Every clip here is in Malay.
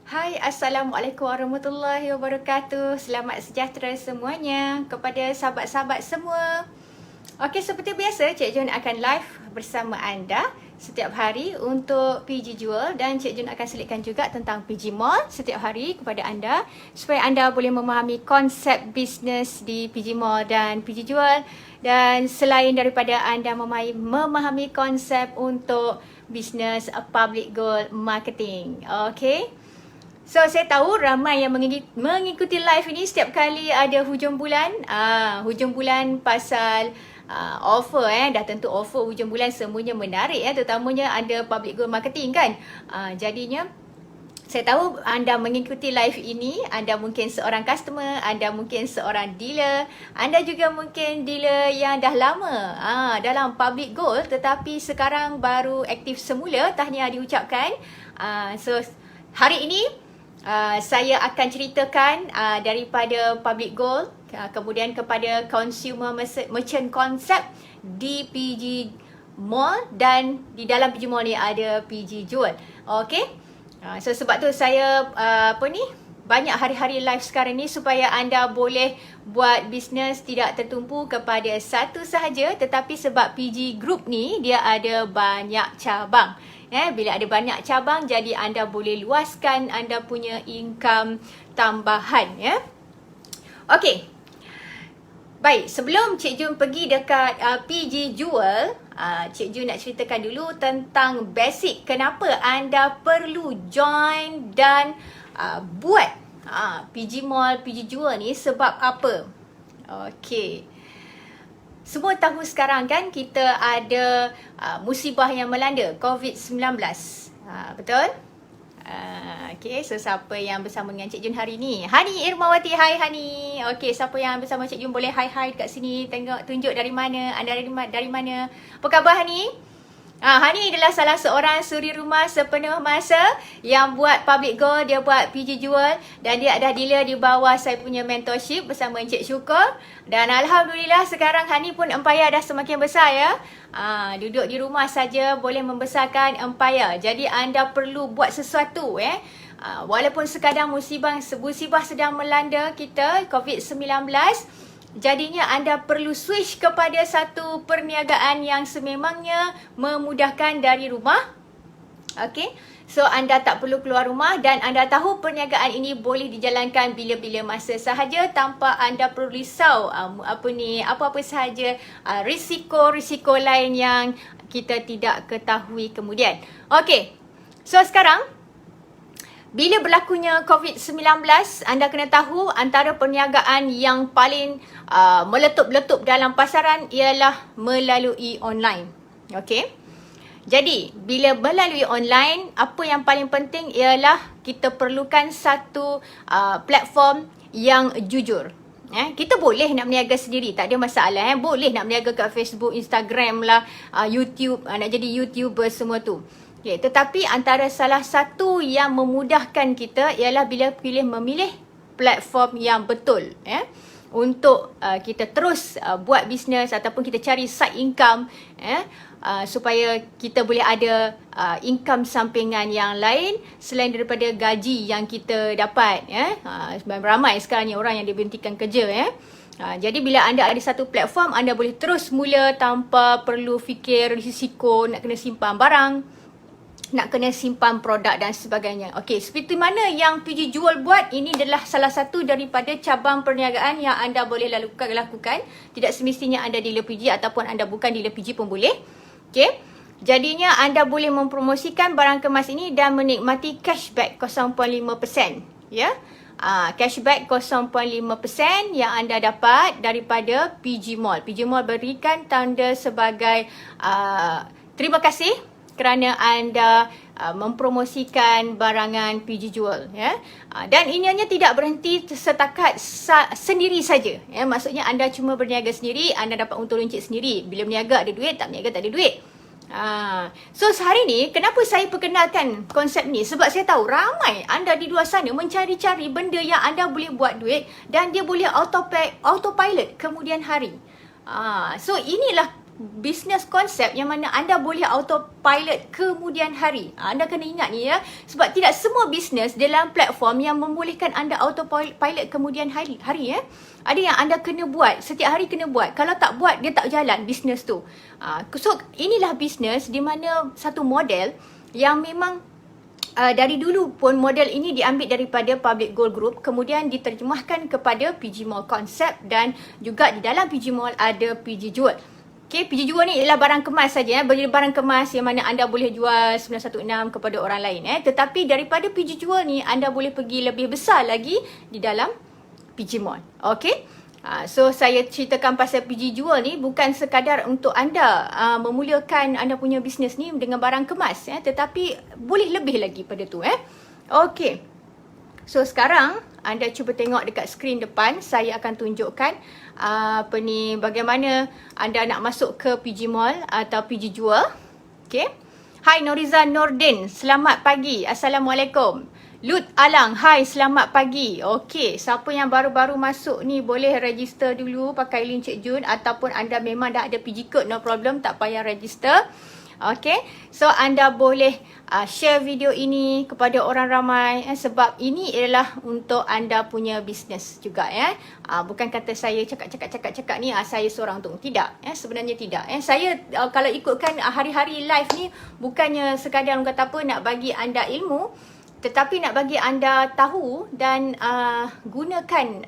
Hai, Assalamualaikum warahmatullahi wabarakatuh. Selamat sejahtera semuanya kepada sahabat-sahabat semua. Okey, seperti biasa, Cik Jun akan live bersama anda setiap hari untuk PG Jewel dan Cik Jun akan selitkan juga tentang PG Mall setiap hari kepada anda supaya anda boleh memahami konsep bisnes di PG Mall dan PG Jewel, dan selain daripada anda memahami konsep untuk bisnes public goal marketing. Okey. So, saya tahu ramai yang mengikuti live ini setiap kali ada hujung bulan. Hujung bulan pasal offer dah tentu offer hujung bulan semuanya menarik terutamanya ada public goal marketing kan. Jadinya saya tahu anda mengikuti live ini, anda mungkin seorang customer, anda mungkin seorang dealer, anda juga mungkin dealer yang dah lama dalam public goal tetapi sekarang baru aktif semula, tahniah diucapkan. So, hari ini saya akan ceritakan daripada public goal kemudian kepada consumer merchant concept di PG Mall, dan di dalam PG Mall ni ada PG Jewel. Okey. So sebab tu saya banyak hari-hari live sekarang ni supaya anda boleh buat bisnes tidak tertumpu kepada satu sahaja, tetapi sebab PG Group ni dia ada banyak cabang. Bila ada banyak cabang, jadi anda boleh luaskan anda punya income tambahan. Okey. Baik, sebelum Cik Jun pergi dekat PG Jewel, Cik Jun nak ceritakan dulu tentang basic kenapa anda perlu join dan buat PG Mall, PG Jewel ni sebab apa. Okey. Semua tahu sekarang kan kita ada musibah yang melanda, COVID-19. Betul? Okey, so siapa yang bersama dengan Cik Jun hari ni? Hani Irmawati, hai Hani. Okey, siapa yang bersama Cik Jun boleh hai dekat sini, tengok tunjuk dari mana, anda dari mana. Apa khabar Hani? Hani adalah salah seorang suri rumah sepenuh masa yang buat public goal, dia buat PG Jewel dan dia ada dealer di bawah saya punya mentorship bersama Encik Syukur. Dan Alhamdulillah sekarang Hani pun empayar dah semakin besar duduk di rumah saja boleh membesarkan empayar. Jadi anda perlu buat sesuatu walaupun sekadar musibah sedang melanda kita COVID-19. Jadinya anda perlu switch kepada satu perniagaan yang sememangnya memudahkan dari rumah. Okey. So anda tak perlu keluar rumah dan anda tahu perniagaan ini boleh dijalankan bila-bila masa sahaja tanpa anda perlu risau apa-apa sahaja risiko-risiko lain yang kita tidak ketahui kemudian. Okey. So sekarang bila berlakunya COVID-19, anda kena tahu antara perniagaan yang paling meletup-letup dalam pasaran ialah melalui online. Okey. Jadi, bila melalui online, apa yang paling penting ialah kita perlukan satu platform yang jujur. Kita boleh nak berniaga sendiri, tak ada masalah. Boleh nak berniaga kat Facebook, Instagram lah, YouTube, nak jadi YouTuber semua tu. Okay, tetapi antara salah satu yang memudahkan kita ialah bila memilih platform yang betul untuk kita terus buat bisnes ataupun kita cari side income supaya kita boleh ada income sampingan yang lain selain daripada gaji yang kita dapat. Ramai sekarang ni orang yang diberhentikan kerja. Jadi bila anda ada satu platform, anda boleh terus mula tanpa perlu fikir risiko nak kena simpan barang, nak kena simpan produk dan sebagainya. Okey, seperti mana yang PG Jewel buat, ini adalah salah satu daripada cabang perniagaan yang anda boleh lakukan. Tidak semestinya anda dealer PG ataupun anda bukan dealer PG pun boleh. Okey. Jadinya anda boleh mempromosikan barang kemas ini dan menikmati cashback 0.5%. Cashback 0.5% yang anda dapat daripada PG Mall. PG Mall berikan tanda sebagai terima kasih kerana anda mempromosikan barangan PG Jewel. Dan ini hanya tidak berhenti setakat sendiri saja. Maksudnya anda cuma berniaga sendiri, anda dapat untung runcit sendiri. Bila berniaga ada duit, tak berniaga tak ada duit. So hari ni kenapa saya perkenalkan konsep ni? Sebab saya tahu ramai anda di luar sana mencari-cari benda yang anda boleh buat duit dan dia boleh autopilot kemudian hari. So inilah business konsep yang mana anda boleh autopilot kemudian hari. Anda kena ingat ni ya. Sebab tidak semua bisnes dalam platform yang membolehkan anda autopilot kemudian hari ya. Ada yang anda kena buat, setiap hari kena buat. Kalau tak buat, dia tak jalan bisnes tu. So, inilah bisnes di mana satu model yang memang dari dulu pun model ini diambil daripada Public Gold Group, kemudian diterjemahkan kepada PG Mall Concept dan juga di dalam PG Mall ada PG Jewel. Okay, PG Jewel ni ialah barang kemas saja, barang kemas yang mana anda boleh jual 916 kepada orang lain. Tetapi daripada PG Jewel ni anda boleh pergi lebih besar lagi di dalam PG Mall. Okay. So saya ceritakan pasal PG Jewel ni bukan sekadar untuk anda memulakan anda punya bisnes ni dengan barang kemas tetapi boleh lebih lagi pada tu Okey. So sekarang anda cuba tengok dekat skrin depan, saya akan tunjukkan bagaimana anda nak masuk ke PG Mall atau PG Jewel. Okey. Hai Noriza Nordin, selamat pagi. Assalamualaikum. Lut Alang, hai selamat pagi. Okey, siapa yang baru-baru masuk ni boleh register dulu pakai link Cik Jun ataupun anda memang dah ada PG code, no problem, tak payah register. Okey, so anda boleh share video ini kepada orang ramai sebab ini adalah untuk anda punya bisnes juga bukan kata saya cakap ni saya seorang tu. Tidak, sebenarnya tidak. Saya kalau ikutkan hari-hari live ni bukannya sekadar orang kata apa nak bagi anda ilmu, tetapi nak bagi anda tahu dan gunakan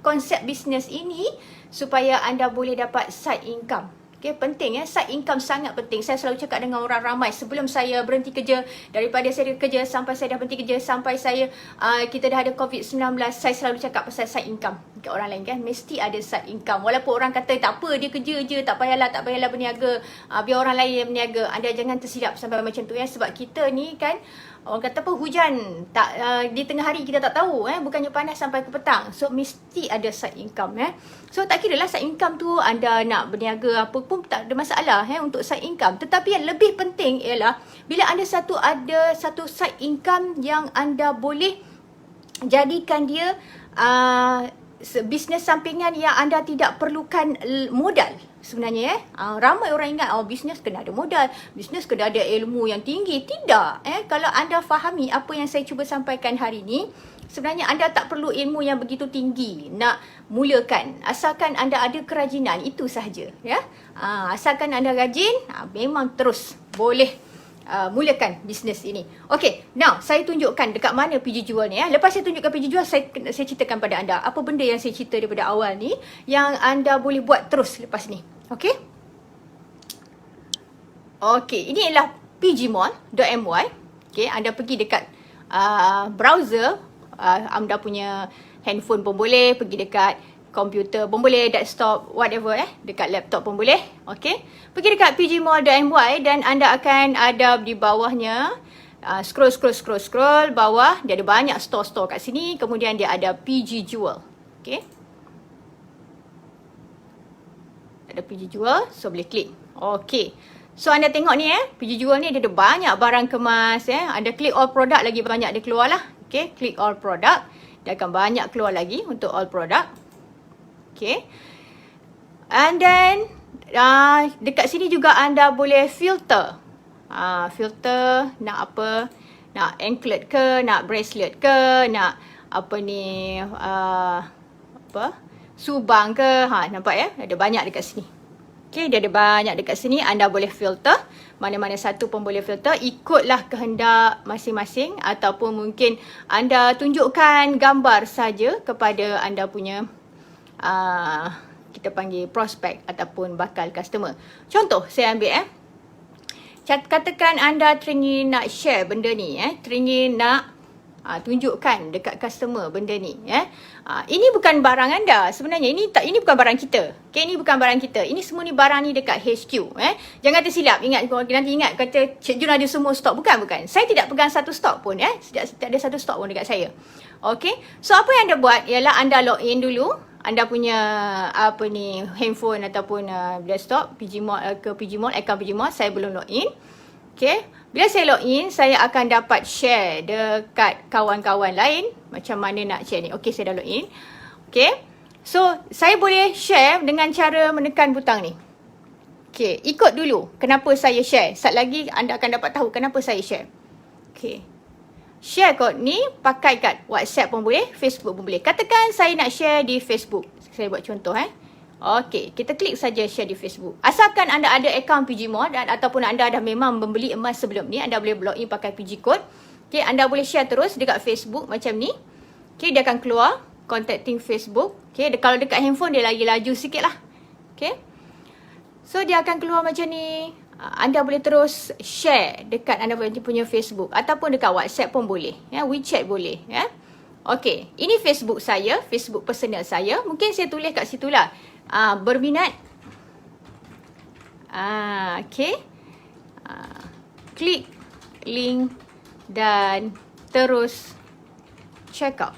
konsep bisnes ini supaya anda boleh dapat side income. Okay, penting side income sangat penting. Saya selalu cakap dengan orang ramai sebelum saya berhenti kerja, daripada saya kerja sampai saya dah berhenti kerja, sampai saya kita dah ada COVID-19, saya selalu cakap pasal side income dekat orang lain kan. Mesti ada side income. Walaupun orang kata tak apa, dia kerja je, tak payahlah berniaga, biar orang lain yang berniaga. Anda jangan tersilap sampai macam tu sebab kita ni kan, orang kata apa, hujan tak di tengah hari kita tak tahu bukannya panas sampai ke petang. So mesti ada side income So tak kira lah side income tu anda nak berniaga apa pun tak ada masalah untuk side income. Tetapi yang lebih penting ialah bila anda ada satu side income yang anda boleh jadikan dia bisnes sampingan yang anda tidak perlukan modal. Sebenarnya ramai orang ingat bisnes kena ada modal, bisnes kena ada ilmu yang tinggi. Tidak. Kalau anda fahami apa yang saya cuba sampaikan hari ini, sebenarnya anda tak perlu ilmu yang begitu tinggi nak mulakan. Asalkan anda ada kerajinan, itu sahaja asalkan anda rajin, memang terus boleh mulakan bisnes ini. Okey, now saya tunjukkan dekat mana PG Jewel ni Lepas saya tunjukkan PG Jewel, saya ceritakan pada anda apa benda yang saya cerita daripada awal ni yang anda boleh buat terus lepas ni. Okey. Okey, ini ialah pgmall.my. Okey, anda pergi dekat browser, anda punya handphone pun boleh, pergi dekat komputer pun boleh, desktop, whatever dekat laptop pun boleh. Okey. Pergi dekat pgmall.my dan anda akan ada di bawahnya scroll bawah, dia ada banyak store-store kat sini, kemudian dia ada PG Jewel. Okey. Ada PG Jewel, so boleh klik. Okey. So anda tengok ni PG Jewel ni dia ada banyak barang kemas Anda klik all product, lagi banyak dia keluar lah. Okey, klik all product, dia akan banyak keluar lagi untuk all product. Okay. And then dekat sini juga anda boleh filter. Filter nak apa? Nak anklet ke, nak bracelet ke, nak apa ni subang ke. Nampak ada banyak dekat sini. Okay, dia ada banyak dekat sini, anda boleh filter. Mana-mana satu pun boleh filter, ikutlah kehendak masing-masing ataupun mungkin anda tunjukkan gambar saja kepada anda punya kita panggil prospek ataupun bakal customer. Contoh saya ambil katakan anda teringin nak share benda ni teringin nak tunjukkan dekat customer benda ni ini bukan barang anda sebenarnya, ini bukan barang kita. Okay, ini bukan barang kita. Ini semua ni barang ni dekat HQ Jangan tersilap, nanti ingat kata Cik Jun ada semua stok. Bukan. Saya tidak pegang satu stok pun tidak ada satu stok pun dekat saya. Okay, so apa yang anda buat ialah anda login dulu anda punya handphone ataupun desktop PG Mall ke PG Mall, account PG Mall. Saya belum login. Okay, bila saya login, saya akan dapat share dekat kawan-kawan lain macam mana nak share ni. Okay, saya dah login. Okay, so saya boleh share dengan cara menekan butang ni. Okey, ikut dulu kenapa saya share. Sat lagi anda akan dapat tahu kenapa saya share. Okey. Share kod ni pakai kat WhatsApp pun boleh, Facebook pun boleh. Katakan saya nak share di Facebook. Saya buat contoh Okey, kita klik saja share di Facebook. Asalkan anda ada akaun PG Mod ataupun anda dah memang membeli emas sebelum ni, anda boleh log in pakai PG Code. Okey, anda boleh share terus dekat Facebook macam ni. Okey, dia akan keluar contacting Facebook. Okey, kalau dekat handphone dia lagi laju sikit lah. Okey. So dia akan keluar macam ni. Anda boleh terus share dekat anda punya Facebook ataupun dekat WhatsApp pun boleh. WeChat boleh. Okey, ini Facebook saya, Facebook personal saya. Mungkin saya tulis kat situ lah. Berminat. Okey. Klik link dan terus check out.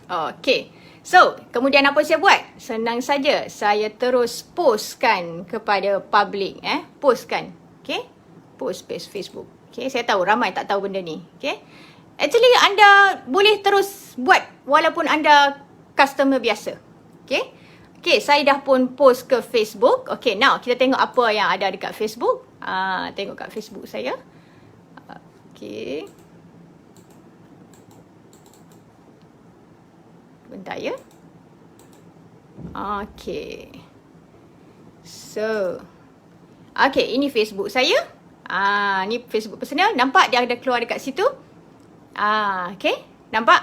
Okey. So, kemudian apa saya buat? Senang saja. Saya terus postkan kepada public. Postkan. Okey. Post page Facebook. Okey, saya tahu ramai tak tahu benda ni. Okey. Actually, anda boleh terus buat walaupun anda customer biasa. Okey. Okey, saya dah pun post ke Facebook. Okey, now kita tengok apa yang ada dekat Facebook. Tengok kat Facebook saya. Okey. Bentar ya. Okey. So. Okey, ini Facebook saya. Ni Facebook personal. Nampak dia ada keluar dekat situ. Okey. Nampak?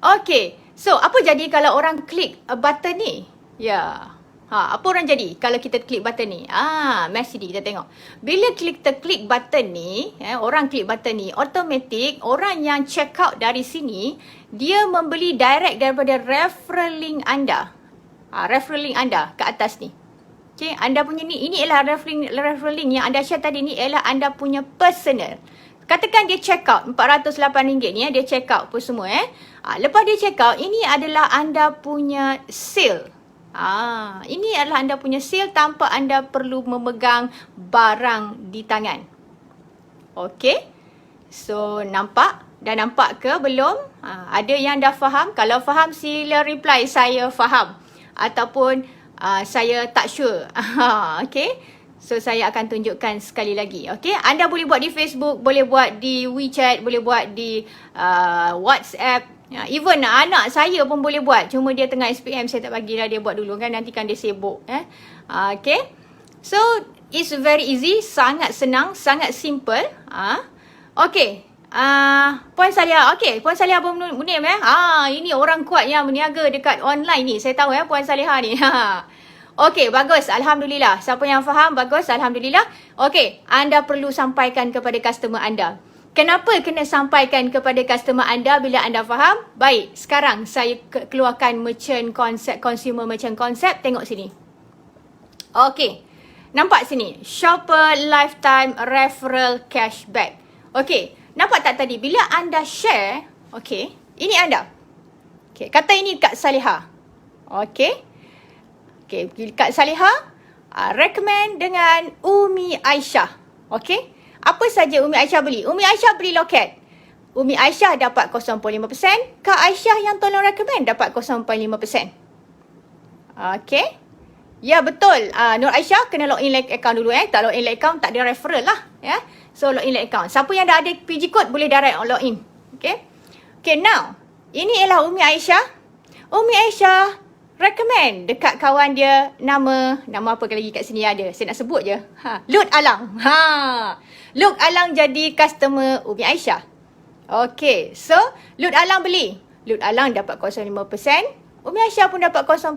Okey. So, apa jadi kalau orang klik button ni? Ya. Apa orang jadi kalau kita klik button ni? Mari kita tengok. Bila klik button ni, orang klik button ni, automatik orang yang check out dari sini, dia membeli direct daripada referral link anda. Referral link anda kat atas ni. Okay, anda punya ni, ini ialah referral link yang anda share tadi ni ialah anda punya personal. Katakan dia check out RM408 ni, dia check out pun semua. Lepas dia check out, ini adalah anda punya sale. Ini adalah anda punya sale tanpa anda perlu memegang barang di tangan. Okey. So, nampak? Dah nampak ke belum? Ada yang dah faham? Kalau faham, sila reply saya faham. Ataupun saya tak sure. Okey. So, saya akan tunjukkan sekali lagi. Okey. Anda boleh buat di Facebook, boleh buat di WeChat, boleh buat di WhatsApp. Even anak saya pun boleh buat. Cuma dia tengah SPM, saya tak bagilah dia buat dulu kan. Nanti kan dia sibuk. Okay. So, it's very easy. Sangat senang. Sangat simple. Okay. Puan Salihah. Okay. Puan Salihah pun Munim. Ini orang kuat yang berniaga dekat online ni. Saya tahu Puan Salihah ni. Okay. Bagus. Alhamdulillah. Siapa yang faham? Bagus. Alhamdulillah. Okay. Anda perlu sampaikan kepada customer anda. Kenapa kena sampaikan kepada customer anda bila anda faham? Baik, sekarang saya keluarkan merchant concept, consumer merchant concept. Tengok sini. Okey, nampak sini. Shopper lifetime referral cashback. Okey, nampak tak tadi? Bila anda share, okey, ini anda. Okey, kata ini Kak Salihah. Okey. Okey, Kak Salihah recommend dengan Umi Aisyah. Okey. Apa saja Umi Aisyah beli? Umi Aisyah beli loket. Umi Aisyah dapat 0.5%. Kak Aisyah yang tolong recommend dapat 0.5%. Okey. Ya, betul. Nur Aisyah kena login like account dulu. Tak login like account, tak ada referral lah. Ya. So, login like account. Siapa yang dah ada PG code boleh direct login. Okey. Okay, now. Ini ialah Umi Aisyah. Umi Aisyah recommend dekat kawan dia nama apa lagi kat sini ada. Saya nak sebut je. Lut Alang. Lut Alang jadi customer Umi Aisyah. Okey. So, Lut Alang beli. Lut Alang dapat 0.5%. Umi Aisyah pun dapat 0.5%.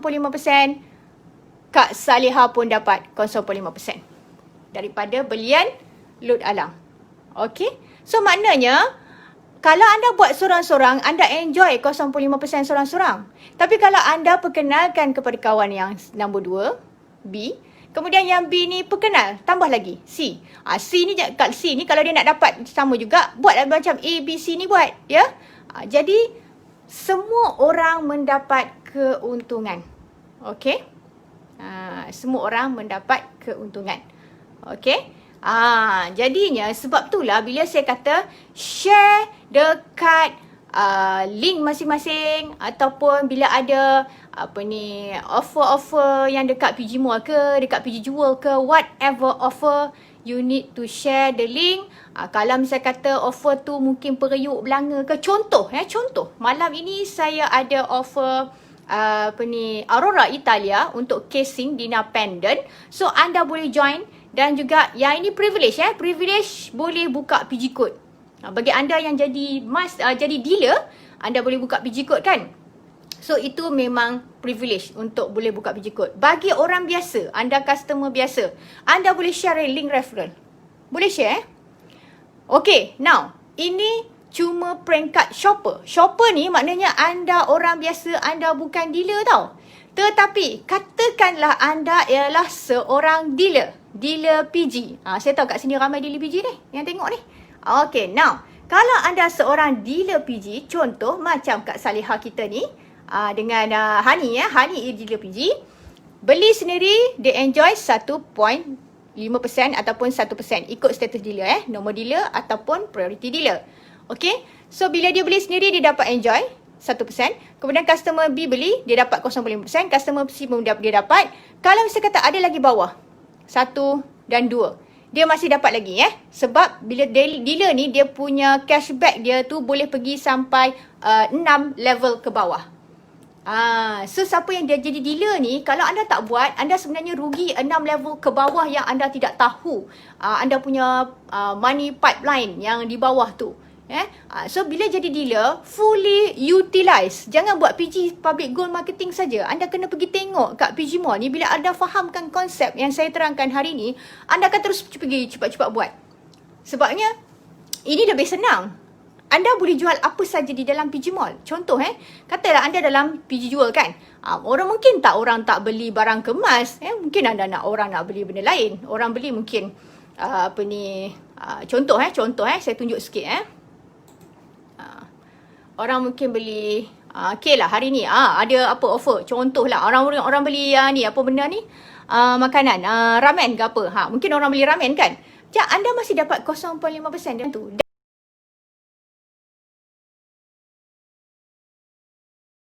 Kak Salihah pun dapat 0.5%. Daripada belian Lut Alang. Okey. So, maknanya kalau anda buat sorang-sorang, anda enjoy 0.5% sorang-sorang. Tapi kalau anda perkenalkan kepada kawan yang nombor 2, B, kemudian yang B ni perkenal, tambah lagi, C. C ni, kat C ni kalau dia nak dapat sama juga, buat macam A, B, C ni buat. Ya. Jadi, semua orang mendapat keuntungan. Okey. Semua orang mendapat keuntungan. Okey. Jadinya sebab itulah bila saya kata share dekat link masing-masing, ataupun bila ada offer-offer yang dekat PG Mall ke, dekat PG Jewel ke, whatever offer, you need to share the link. Kalau misalnya kata offer tu mungkin periuk belanga ke, contoh malam ini saya ada offer Aurora Italia untuk casing Dina pendant. So anda boleh join, dan juga yang ini privilege privilege boleh buka PG code. Bagi anda yang jadi jadi dealer, anda boleh buka PG code kan. So itu memang privilege untuk boleh buka PG code. Bagi orang biasa, anda customer biasa, anda boleh share link referral. Boleh share. Okay, now ini cuma peringkat shopper. Shopper ni maknanya anda orang biasa, anda bukan dealer tau. Tetapi katakanlah anda ialah seorang dealer PG. Saya tahu kat sini ramai dealer PG ni yang tengok ni. Okay, now kalau anda seorang dealer PG, contoh macam Kak Salihah kita ni dengan Hani Hani dealer PG, beli sendiri dia enjoy 1.5% ataupun 1%, ikut status dealer nombor dealer ataupun priority dealer. Okay, so bila dia beli sendiri dia dapat enjoy 1%. Kemudian customer B beli, dia dapat 0.5%. Customer C pun dia dapat. Kalau misalnya kata ada lagi bawah 1 dan 2, dia masih dapat lagi sebab bila dealer ni dia punya cashback dia tu boleh pergi sampai 6 level ke bawah. So siapa yang dia jadi dealer ni, kalau anda tak buat, anda sebenarnya rugi 6 level ke bawah yang anda tidak tahu. Anda punya money pipeline yang di bawah tu. So bila jadi dealer, fully utilize. Jangan buat PG public goal marketing saja. Anda kena pergi tengok kat PG Mall ni. Bila anda fahamkan konsep yang saya terangkan hari ni, anda akan terus pergi cepat-cepat buat. Sebabnya ini lebih senang. Anda boleh jual apa saja di dalam PG Mall. Contoh katalah anda dalam PG Jewel kan. Orang tak beli barang kemas. Mungkin anda orang nak beli benda lain. Orang beli mungkin contoh saya tunjuk sikit orang mungkin beli okay lah hari ni ada apa offer. Contoh lah orang beli ni apa benda ni, makanan ramen ke apa. Mungkin orang beli ramen kan. Anda masih dapat 0.5% tu.